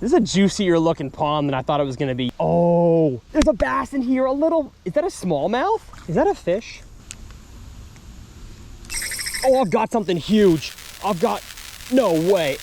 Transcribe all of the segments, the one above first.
This is a juicier looking pond than I thought it was gonna be. Oh, there's a bass in here, a little, is that a smallmouth? Is that a fish? Oh, I've got something huge. I've got, no way.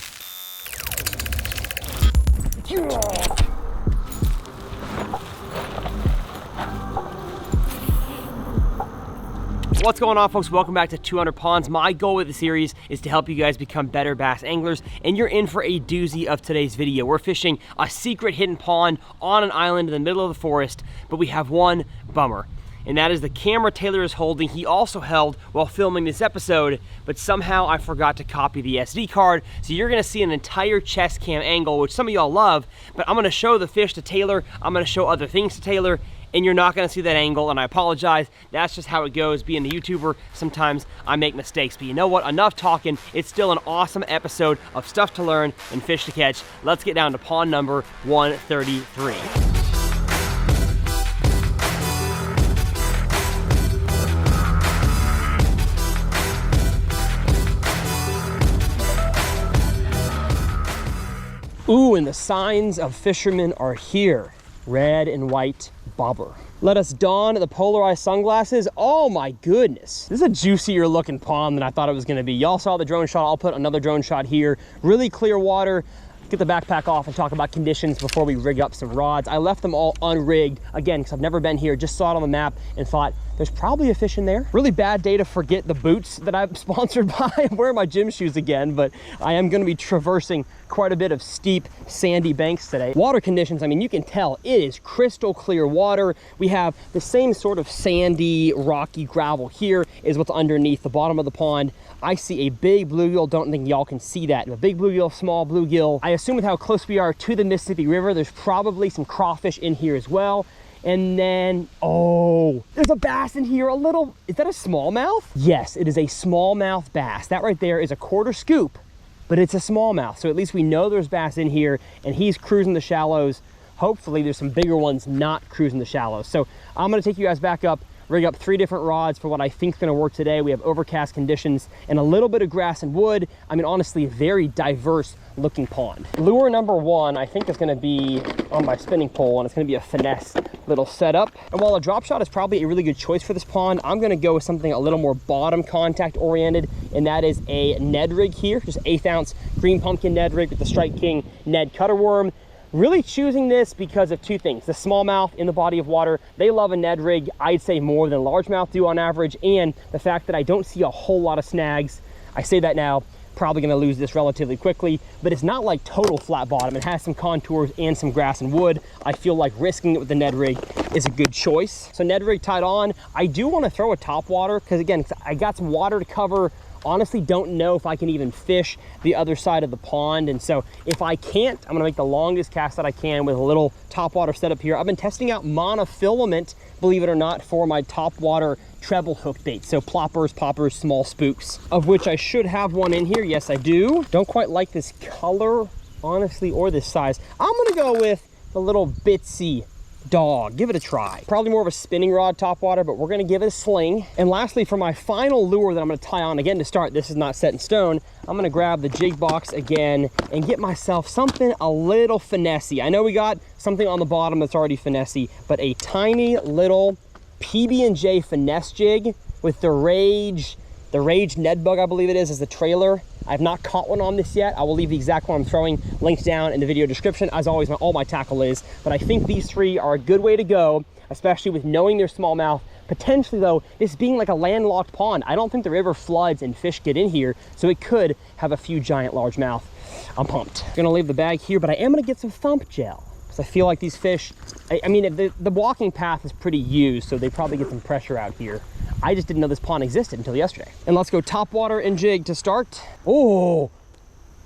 What's going on, folks? Welcome back to 200 Ponds. My goal with the series is to help you guys become better bass anglers, and you're in for a doozy of today's video. We're fishing a secret hidden pond on an island in the middle of the forest, but we have one bummer, and that is the camera Taylor is holding. He also held while filming this episode, but somehow I forgot to copy the SD card, so you're gonna see an entire chest cam angle, which some of y'all love, but I'm gonna show the fish to Taylor, I'm gonna show other things to Taylor, and you're not gonna see that angle, and I apologize. That's just how it goes. Being a YouTuber, sometimes I make mistakes, but you know what? Enough talking. It's still an awesome episode of stuff to learn and fish to catch. Let's get down to pond number 133. Ooh, and the signs of fishermen are here. Red and white bobber. Let us don the polarized sunglasses. Oh my goodness. This is a juicier looking pond than I thought it was gonna be. Y'all saw the drone shot. I'll put another drone shot here. Really clear water. Get the backpack off and talk about conditions before we rig up some rods. I left them all unrigged, again, because I've never been here, just saw it on the map and thought, there's probably a fish in there. Really bad day to forget the boots that I'm sponsored by. I'm wearing my gym shoes again, but I am gonna be traversing quite a bit of steep, sandy banks today. Water conditions, I mean, you can tell it is crystal clear water. We have the same sort of sandy, rocky gravel here is what's underneath the bottom of the pond. I see a big bluegill, don't think y'all can see that. A big bluegill, small bluegill. I assume with how close we are to the Mississippi River, there's probably some crawfish in here as well. And then, oh, there's a bass in here, a little, is that a smallmouth? Yes, it is a smallmouth bass. That right there is a quarter scoop, but it's a smallmouth. So at least we know there's bass in here and he's cruising the shallows. Hopefully there's some bigger ones not cruising the shallows. So I'm gonna take you guys back up, rig up 3 different rods for what I think is gonna work today. We have overcast conditions and a little bit of grass and wood. I mean, honestly, a very diverse looking pond. Lure number 1, I think is gonna be on my spinning pole, and it's gonna be a finesse little setup. And while a drop shot is probably a really good choice for this pond, I'm gonna go with something a little more bottom contact oriented, and that is a Ned rig here, just 1/8 ounce green pumpkin Ned rig with the Strike King Ned cutter worm. Really choosing this because of 2 things. The smallmouth in the body of water, they love a Ned rig, I'd say more than largemouth do on average, and the fact that I don't see a whole lot of snags. I say that now, probably gonna lose this relatively quickly, but it's not like total flat bottom. It has some contours and some grass and wood. I feel like risking it with the Ned rig is a good choice. So Ned rig tied on. I do wanna throw a top water, because again, I got some water to cover. Honestly, don't know if I can even fish the other side of the pond. And so if I can't, I'm gonna make the longest cast that I can with a little topwater setup here. I've been testing out monofilament, believe it or not, for my topwater treble hook bait. So ploppers, poppers, small spooks, of which I should have one in here. Yes, I do. Don't quite like this color, honestly, or this size. I'm gonna go with the little Bitsy dog. Give it a try. Probably more of a spinning rod topwater, but we're gonna give it a sling. And lastly, for my final lure that I'm gonna tie on, again to start, this is not set in stone, I'm gonna grab the jig box again and get myself something a little finessey. I know we got something on the bottom that's already finessey, but a tiny little PB&J finesse jig with the Rage Ned bug, I believe it is the trailer. I've not caught one on this yet. I will leave the exact one I'm throwing linked down in the video description. As always, all my tackle is, but I think these 3 are a good way to go, especially with knowing their smallmouth. Potentially though, this being like a landlocked pond, I don't think the river floods and fish get in here, so it could have a few giant largemouth. I'm pumped. I'm gonna leave the bag here, but I am gonna get some thump gel, because I feel like these fish, I mean, the walking path is pretty used, so they probably get some pressure out here. I just didn't know this pond existed until yesterday. And let's go top water and jig to start. Oh,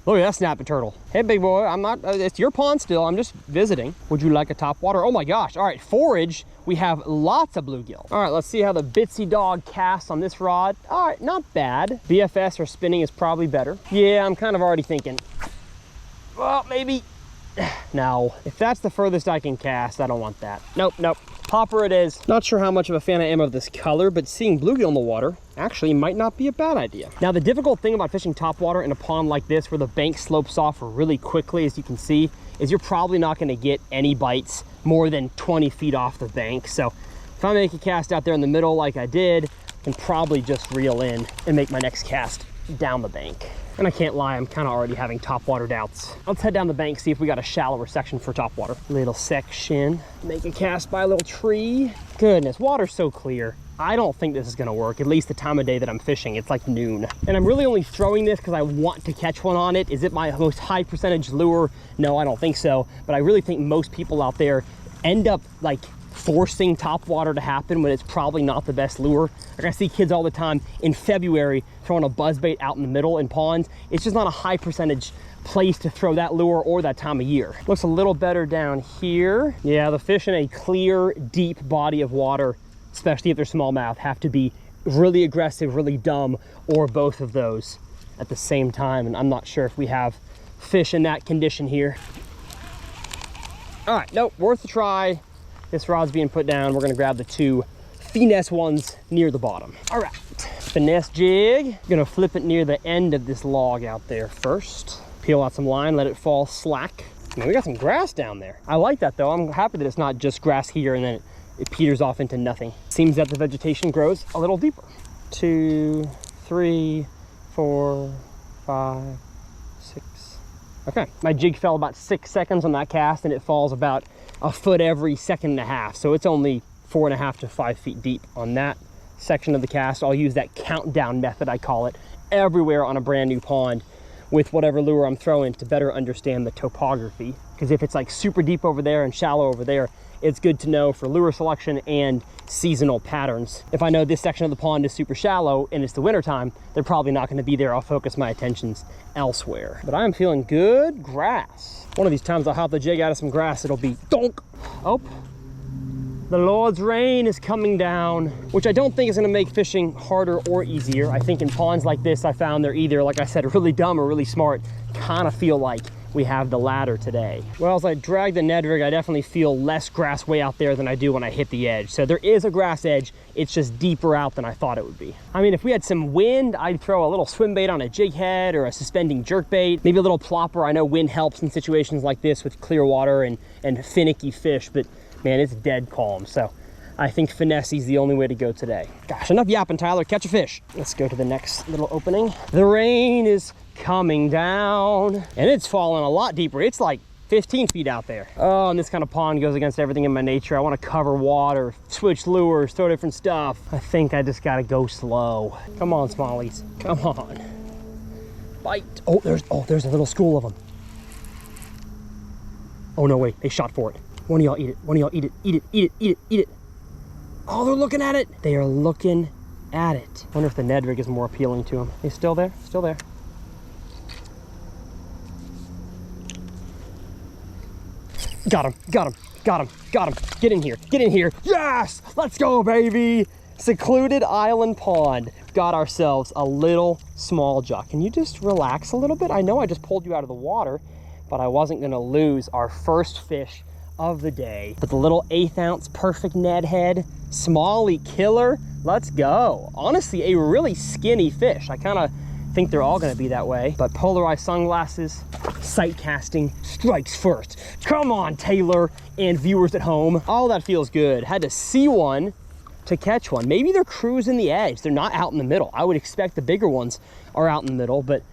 look at that snapping turtle. Hey, big boy, I'm not, it's your pond still. I'm just visiting. Would you like a top water? Oh my gosh. All right, forage. We have lots of bluegill. All right, let's see how the Bitsy dog casts on this rod. All right, not bad. BFS or spinning is probably better. Yeah, I'm kind of already thinking, well, maybe. No, if that's the furthest I can cast, I don't want that. Nope, nope. Popper it is. Not sure how much of a fan I am of this color, but seeing bluegill in the water actually might not be a bad idea. Now, the difficult thing about fishing topwater in a pond like this where the bank slopes off really quickly, as you can see, is you're probably not gonna get any bites more than 20 feet off the bank. So if I make a cast out there in the middle like I did, I can probably just reel in and make my next cast down the bank. And I can't lie, I'm kind of already having topwater doubts. Let's head down the bank, see if we got a shallower section for topwater. Little section, make a cast by a little tree. Goodness, water's so clear. I don't think this is gonna work, at least the time of day that I'm fishing. It's like noon. And I'm really only throwing this because I want to catch one on it. Is it my most high percentage lure? No, I don't think so. But I really think most people out there end up like forcing topwater to happen when it's probably not the best lure. Like I see kids all the time in February throwing a buzzbait out in the middle in ponds. It's just not a high percentage place to throw that lure or that time of year. Looks a little better down here. Yeah, the fish in a clear, deep body of water, especially if they're smallmouth, have to be really aggressive, really dumb, or both of those at the same time. And I'm not sure if we have fish in that condition here. All right, nope, worth a try. This rod's being put down. We're gonna grab the two finesse ones near the bottom. All right, finesse jig. Gonna flip it near the end of this log out there first. Peel out some line, let it fall slack. Man, we got some grass down there. I like that though. I'm happy that it's not just grass here and then it peters off into nothing. Seems that the vegetation grows a little deeper. 2, 3, 4, 5, 6. Okay, my jig fell about 6 seconds on that cast and it falls about a foot every second and a half. So it's only 4.5 to 5 feet deep on that section of the cast. I'll use that countdown method, I call it, everywhere on a brand new pond with whatever lure I'm throwing to better understand the topography. Because if it's like super deep over there and shallow over there, it's good to know for lure selection and seasonal patterns. If I know this section of the pond is super shallow and it's the winter time, they're probably not gonna be there. I'll focus my attentions elsewhere. But I'm feeling good grass. One of these times I'll hop the jig out of some grass, it'll be donk. Oh, the Lord's rain is coming down, which I don't think is gonna make fishing harder or easier. I think in ponds like this, I found they're either, like I said, really dumb or really smart. Kind of feel like we have the latter today. Well, as I drag the Ned rig, I definitely feel less grass way out there than I do when I hit the edge. So there is a grass edge, it's just deeper out than I thought it would be. I mean, if we had some wind, I'd throw a little swim bait on a jig head or a suspending jerk bait, maybe a little plopper. I know wind helps in situations like this with clear water and finicky fish, but man, it's dead calm. So I think finesse is the only way to go today. Gosh, enough yapping, Tyler, catch a fish. Let's go to the next little opening. The rain is coming down and it's falling a lot deeper. It's like 15 feet out there. Oh, and this kind of pond goes against everything in my nature. I want to cover water, switch lures, throw different stuff. I think I just gotta go slow. Come on, smallies, come on. Bite. Oh, there's a little school of them. Oh no, wait, they shot for it. One of y'all eat it, one of y'all eat it, eat it, eat it, eat it, eat it. Oh, they're looking at it. They are looking at it. I wonder if the Ned rig is more appealing to them. He's still there, still there. Got him, got him, got him, got him. Get in here, get in here. Yes, let's go, baby. Secluded island pond. Got ourselves a little small jaw. Can you just relax a little bit? I know I just pulled you out of the water, but I wasn't gonna lose our first fish of the day. But the little 1/8 ounce perfect Ned head, smallie killer, let's go. Honestly, a really skinny fish. I kind of think they're all gonna be that way, but polarized sunglasses, sight casting strikes first. Come on, Taylor and viewers at home. All that feels good. Had to see one to catch one. Maybe they're cruising the edge. They're not out in the middle. I would expect the bigger ones are out in the middle, but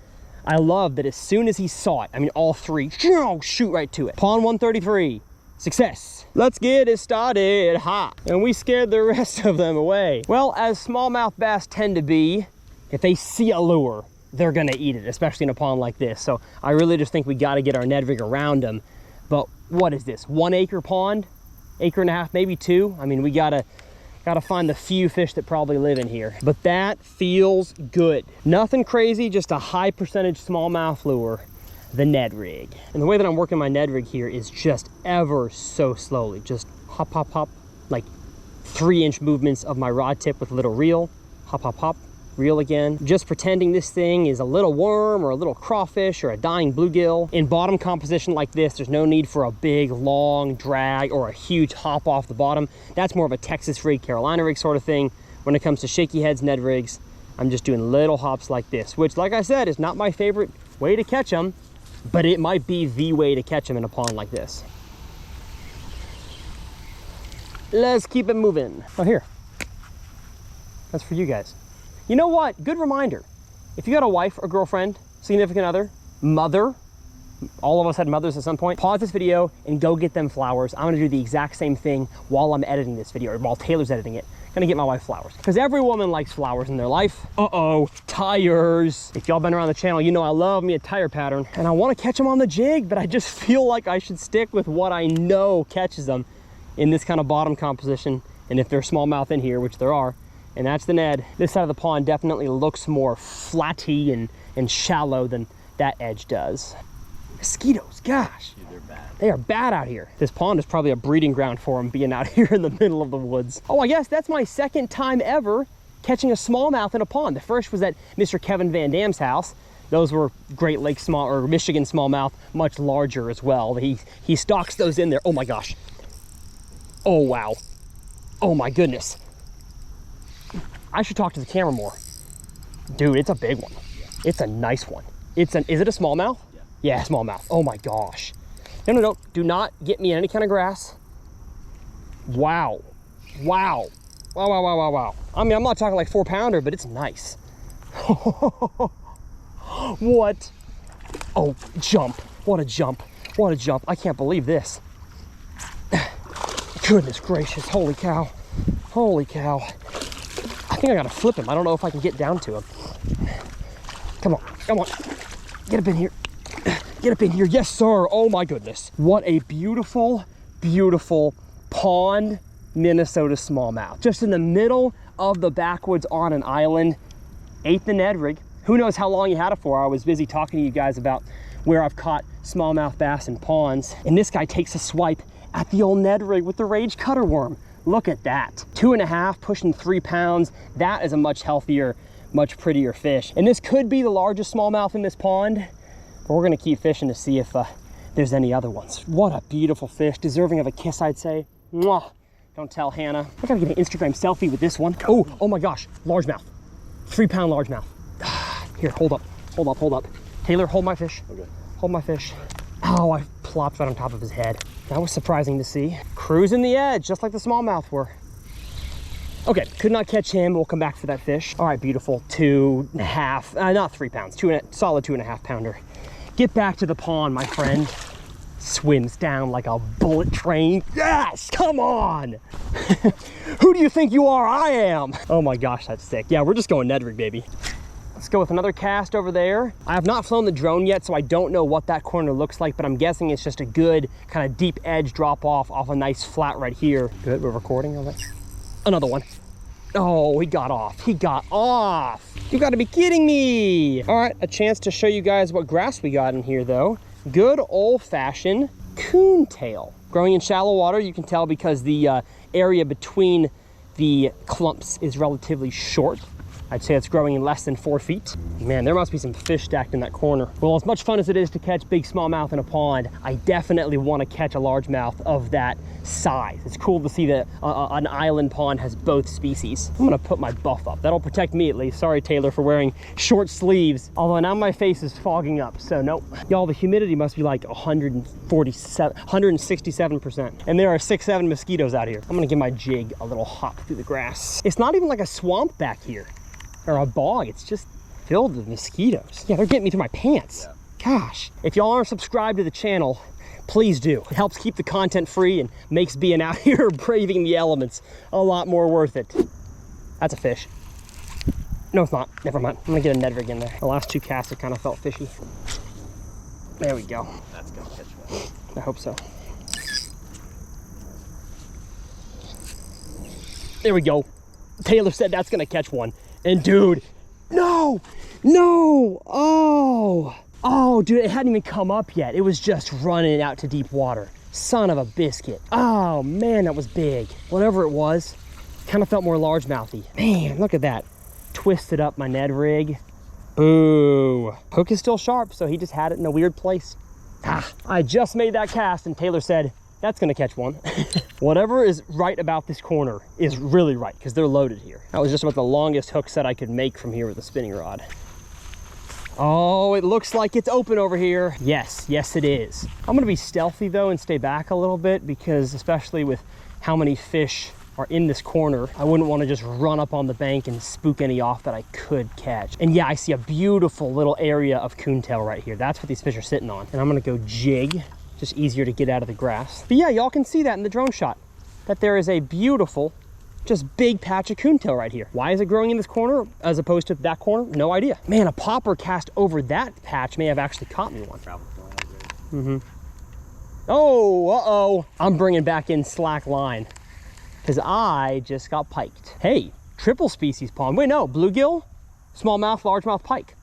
I love that as soon as he saw it, I mean, all three, shoot right to it. Pond 133, success. Let's get it started hot. And we scared the rest of them away. Well, as smallmouth bass tend to be, if they see a lure, they're gonna eat it, especially in a pond like this. So I really just think we gotta get our Ned rig around them. But what is this, 1 acre pond? 1.5 acres, maybe 2? I mean, we gotta find the few fish that probably live in here. But that feels good. Nothing crazy, just a high percentage smallmouth lure, the Ned rig. And the way that I'm working my Ned rig here is just ever so slowly. Just hop, hop, hop, like 3-inch movements of my rod tip with a little reel. Hop, hop, hop, reel again. Just pretending this thing is a little worm or a little crawfish or a dying bluegill. In bottom composition like this, there's no need for a big, long drag or a huge hop off the bottom. That's more of a Texas rig, Carolina rig sort of thing. When it comes to shaky heads, Ned rigs, I'm just doing little hops like this, which, like I said, is not my favorite way to catch them. but it might be the way to catch them in a pond like this. Let's keep it moving. Oh, here. That's for you guys. You know what? Good reminder. If you got a wife or girlfriend, significant other, mother, all of us had mothers at some point, pause this video and go get them flowers. I'm gonna do the exact same thing while I'm editing this video, or while Taylor's editing it. I'm gonna get my wife flowers, because every woman likes flowers in their life. Uh-oh, tires. If y'all been around the channel, you know I love me a tire pattern, and I wanna catch them on the jig, but I just feel like I should stick with what I know catches them in this kind of bottom composition. And if there's smallmouth in here, which there are, and that's the Ned, this side of the pond definitely looks more flatty and shallow than that edge does. Mosquitoes, gosh. Dude, they're bad. They are bad out here. This pond is probably a breeding ground for them, being out here in the middle of the woods. Oh, I guess that's my second time ever catching a smallmouth in a pond. The first was at Mr. Kevin Van Dam's house. Those were Great Lakes small, or Michigan smallmouth, much larger as well. He stocks those in there. Oh my gosh. Oh wow. Oh my goodness. I should talk to the camera more. Dude, it's a big one. Yeah. It's a nice one. Is it a smallmouth? Yeah, smallmouth. Oh my gosh. No. Do not get me in any kind of grass. Wow. Wow. Wow. I mean, I'm not talking like 4-pounder, but it's nice. What? Oh, jump. What a jump. What a jump. I can't believe this. Goodness gracious. Holy cow. Holy cow. I think I gotta flip him. I don't know if I can get down to him. Come on. Get up in here. Get up in here. Yes, sir. Oh my goodness. What a beautiful, beautiful pond Minnesota smallmouth. Just in the middle of the backwoods on an island. Ate the Ned rig. Who knows how long you had it for. I was busy talking to you guys about where I've caught smallmouth bass in ponds. And this guy takes a swipe at the old Ned rig with the Rage Cutter Worm. Look at that. 2.5, pushing 3 pounds. That is a much healthier, much prettier fish. And this could be the largest smallmouth in this pond. But we're gonna keep fishing to see if there's any other ones. What a beautiful fish, deserving of a kiss, I'd say. Mwah. Don't tell Hannah. I gotta get an Instagram selfie with this one. Oh my gosh, largemouth. 3-pound largemouth. Here, hold up. Taylor, hold my fish. Okay. Hold my fish. Oh, I plopped right on top of his head. That was surprising to see. Cruising the edge, just like the smallmouth were. Okay, could not catch him. We'll come back for that fish. All right, beautiful. 2.5, not 3 pounds, solid 2.5 pounder. Get back to the pond, my friend. Swims down like a bullet train. Yes, come on. Who do you think you are? I am. Oh my gosh, that's sick. Yeah, we're just going Ned rig, baby. Let's go with another cast over there. I have not flown the drone yet, so I don't know what that corner looks like, but I'm guessing it's just a good kind of deep edge drop off a nice flat right here. Good, we're recording on that. Another one. Oh, he got off. He got off. You gotta be kidding me. All right, a chance to show you guys what grass we got in here though. Good old-fashioned coontail. Growing in shallow water, you can tell because the area between the clumps is relatively short. I'd say it's growing in less than 4 feet. Man, there must be some fish stacked in that corner. Well, as much fun as it is to catch big smallmouth in a pond, I definitely want to catch a largemouth of that size. It's cool to see that an island pond has both species. I'm gonna put my buff up. That'll protect me at least. Sorry, Taylor, for wearing short sleeves. Although now my face is fogging up, so nope. Y'all, the humidity must be like 167%. And there are 6-7 mosquitoes out here. I'm gonna give my jig a little hop through the grass. It's not even like a swamp back here. Or a bog, it's just filled with mosquitoes. Yeah, they're getting me through my pants. Yeah. Gosh, if y'all aren't subscribed to the channel, please do. It helps keep the content free and makes being out here braving the elements a lot more worth it. That's a fish. No, it's not. Never mind. I'm gonna get a Ned rig in there. The last 2 casts have kind of felt fishy. There we go. That's gonna catch one. I hope so. There we go. Taylor said that's gonna catch one. And dude, no, oh, dude, it hadn't even come up yet. It was just running out to deep water. Son of a biscuit. Oh man, that was big. Whatever it was, kind of felt more largemouthy. Man, look at that. Twisted up my Ned rig. Boo. Hook is still sharp, so he just had it in a weird place. I just made that cast and Taylor said, that's gonna catch one. Whatever is right about this corner is really right, because they're loaded here. That was just about the longest hook set I could make from here with a spinning rod. Oh, it looks like it's open over here. Yes, yes it is. I'm gonna be stealthy though and stay back a little bit, because especially with how many fish are in this corner, I wouldn't want to just run up on the bank and spook any off that I could catch. And yeah, I see a beautiful little area of coontail right here. That's what these fish are sitting on. And I'm gonna go jig, just easier to get out of the grass. But yeah, y'all can see that in the drone shot, that there is a beautiful, just big patch of coontail right here. Why is it growing in this corner as opposed to that corner? No idea. Man, a popper cast over that patch may have actually caught me one. Mm-hmm. Oh, uh-oh. I'm bringing back in slack line because I just got piked. Hey, triple species pond. Wait, no, bluegill, smallmouth, largemouth pike.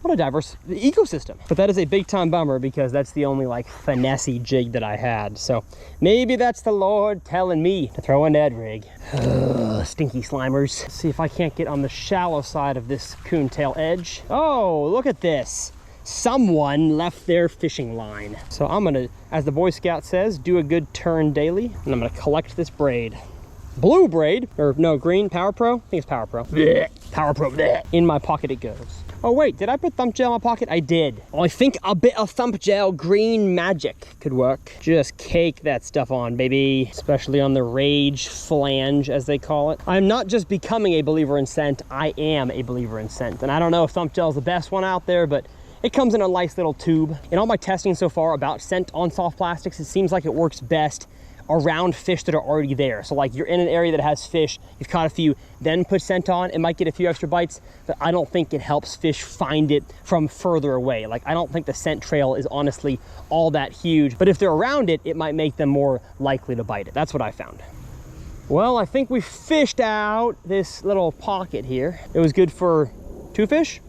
What a diverse ecosystem. But that is a big time bummer, because that's the only like finessey jig that I had. So maybe that's the Lord telling me to throw a Ned rig. Stinky slimers. Let's see if I can't get on the shallow side of this coontail edge. Oh, look at this. Someone left their fishing line. So I'm gonna, as the Boy Scout says, do a good turn daily. And I'm gonna collect this braid. Blue braid, or no, green, Power Pro? I think it's Power Pro. Blech. Power Pro, blech. In my pocket it goes. Oh wait, did I put thump gel in my pocket? I did. Oh, I think a bit of thump gel green magic could work. Just cake that stuff on, baby. Especially on the rage flange, as they call it. I'm not just becoming a believer in scent, I am a believer in scent. And I don't know if thump gel is the best one out there, but it comes in a nice little tube. In all my testing so far about scent on soft plastics, it seems like it works best around fish that are already there. So like you're in an area that has fish, you've caught a few, then put scent on, it might get a few extra bites, but I don't think it helps fish find it from further away. Like I don't think the scent trail is honestly all that huge, but if they're around it, it might make them more likely to bite it. That's what I found. Well, I think we fished out this little pocket here. It was good for 2 fish?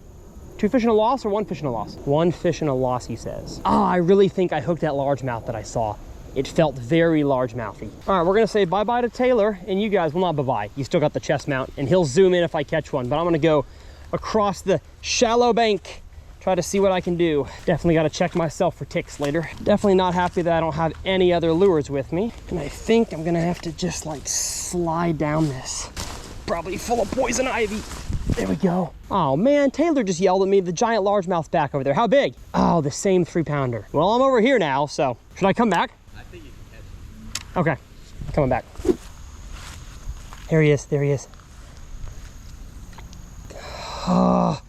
2 fish and a loss, or 1 fish and a loss? 1 fish and a loss, he says. Oh, I really think I hooked that largemouth that I saw. It felt very largemouthy. All right, we're gonna say bye-bye to Taylor, and you guys, well, not bye-bye. You still got the chest mount, and he'll zoom in if I catch one, but I'm gonna go across the shallow bank, try to see what I can do. Definitely gotta check myself for ticks later. Definitely not happy that I don't have any other lures with me. And I think I'm gonna have to just like slide down this. Probably full of poison ivy. There we go. Oh man, Taylor just yelled at me. The giant largemouth's back over there. How big? Oh, the same 3-pounder. Well, I'm over here now, so should I come back? Okay, coming back. There he is, there he is. Oh,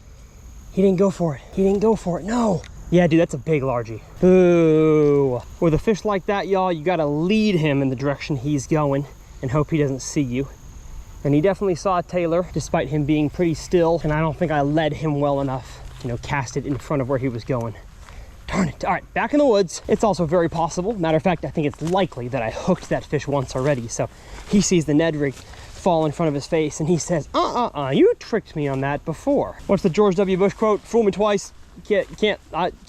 he didn't go for it. He didn't go for it, no. Yeah, dude, that's a big largie. Ooh. With a fish like that, y'all, you gotta lead him in the direction he's going and hope he doesn't see you. And he definitely saw Taylor, despite him being pretty still, and I don't think I led him well enough, you know, cast it in front of where he was going. Darn it. All right, back in the woods. It's also very possible. Matter of fact, I think it's likely that I hooked that fish once already. So he sees the Ned rig fall in front of his face and he says, you tricked me on that before. What's the George W. Bush quote? Fool me twice, can't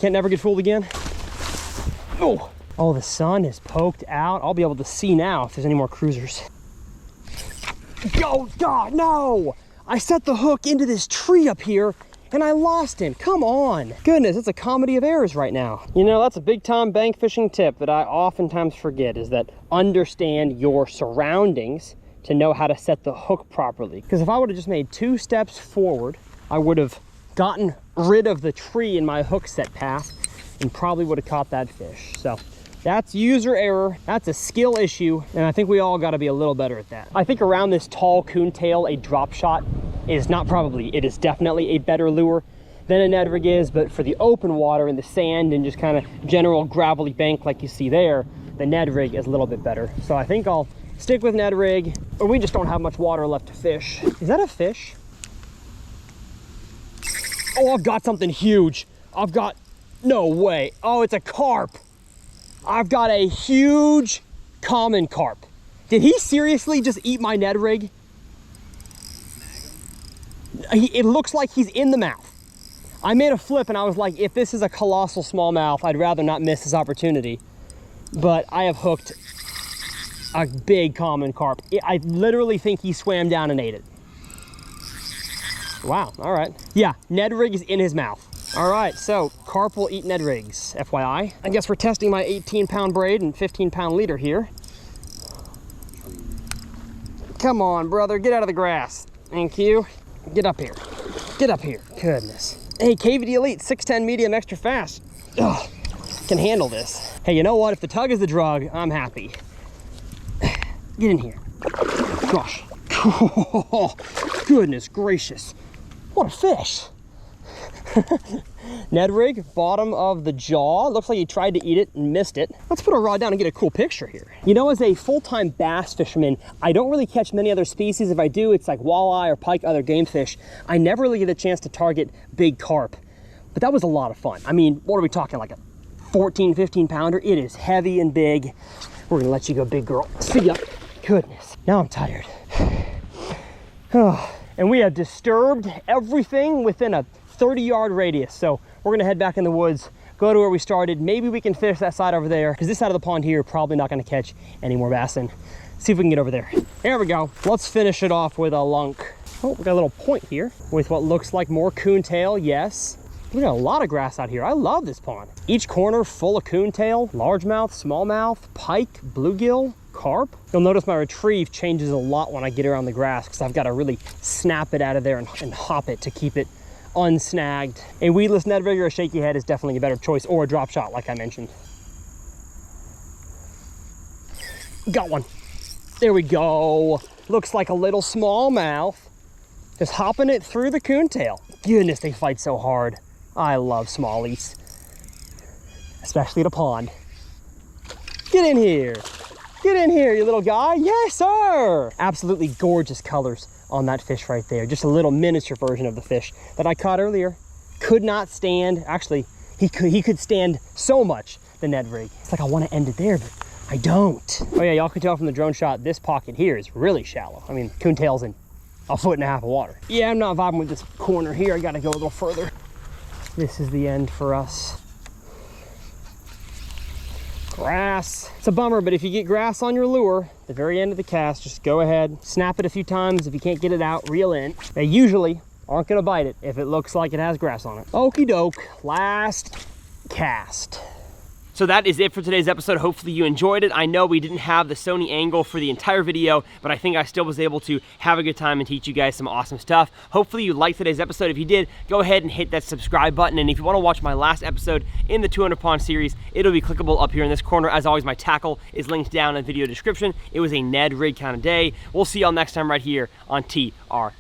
never get fooled again. Oh, the sun is poked out. I'll be able to see now if there's any more cruisers. Oh, God, no! I set the hook into this tree up here and I lost him. Come on. Goodness, it's a comedy of errors right now. You know, that's a big time bank fishing tip that I oftentimes forget, is that understand your surroundings to know how to set the hook properly. Because if I would have just made 2 steps forward, I would have gotten rid of the tree in my hook set path and probably would have caught that fish. So that's user error. That's a skill issue. And I think we all got to be a little better at that. I think around this tall coontail, a drop shot is not probably, it is definitely a better lure than a Ned rig is, but for the open water and the sand and just kind of general gravelly bank like you see there, the Ned rig is a little bit better. So I think I'll stick with Ned rig, or we just don't have much water left to fish. Is that a fish? Oh, I've got something huge. I've got, no way. Oh, it's a carp. I've got a huge common carp. Did he seriously just eat my Ned rig? It looks like he's in the mouth. I made a flip and I was like, if this is a colossal smallmouth, I'd rather not miss this opportunity. But I have hooked a big common carp. I literally think he swam down and ate it. Wow, all right. Yeah, Ned rig is in his mouth. All right, so carp will eat Ned rigs, FYI. I guess we're testing my 18-pound braid and 15-pound leader here. Come on, brother, get out of the grass. Thank you. Get up here. Get up here. Goodness. Hey, KVD Elite, 610 medium, extra fast. Ugh, can handle this. Hey, you know what? If the tug is the drug, I'm happy. Get in here. Gosh. Oh, goodness gracious. What a fish. Ned rig, bottom of the jaw. Looks like he tried to eat it and missed it. Let's put our rod down and get a cool picture here. You know, as a full-time bass fisherman, I don't really catch many other species. If I do, it's like walleye or pike, other game fish. I never really get a chance to target big carp, but that was a lot of fun. I mean, what are we talking, like a 14, 15 pounder? It is heavy and big. We're gonna let you go, big girl. See ya. Goodness, now I'm tired. And we have disturbed everything within a 30-yard radius. So we're gonna head back in the woods, go to where we started. Maybe we can fish that side over there, because this side of the pond here, probably not gonna catch any more bass in. See if we can get over there. There we go. Let's finish it off with a lunk. Oh, we got a little point here with what looks like more coontail, yes. We got a lot of grass out here. I love this pond. Each corner full of coontail, largemouth, smallmouth, pike, bluegill, carp. You'll notice my retrieve changes a lot when I get around the grass, because I've got to really snap it out of there and hop it to keep it unsnagged. A weedless Ned rig or a shaky head is definitely a better choice, or a drop shot like I mentioned. Got one. There we go. Looks like a little smallmouth. Just hopping it through the coontail. Goodness, they fight so hard. I love smallies, especially at a pond. Get in here. Get in here, you little guy. Yes, sir. Absolutely gorgeous colors on that fish right there. Just a little miniature version of the fish that I caught earlier. Could not stand, actually, he could stand so much, the Ned rig. It's like I want to end it there, but I don't. Oh yeah, y'all can tell from the drone shot, this pocket here is really shallow. I mean, coontail's in 1.5 feet of water. Yeah, I'm not vibing with this corner here. I gotta go a little further. This is the end for us. Grass. It's a bummer, but if you get grass on your lure, the very end of the cast, just go ahead, snap it a few times. If you can't get it out, reel in. They usually aren't gonna bite it if it looks like it has grass on it. Okie doke, last cast. So that is it for today's episode. Hopefully you enjoyed it. I know we didn't have the Sony angle for the entire video, but I think I still was able to have a good time and teach you guys some awesome stuff. Hopefully you liked today's episode. If you did, go ahead and hit that subscribe button. And if you want to watch my last episode in the 200 pond series, it'll be clickable up here in this corner. As always, my tackle is linked down in the video description. It was a Ned rig kind of day. We'll see y'all next time right here on TRF.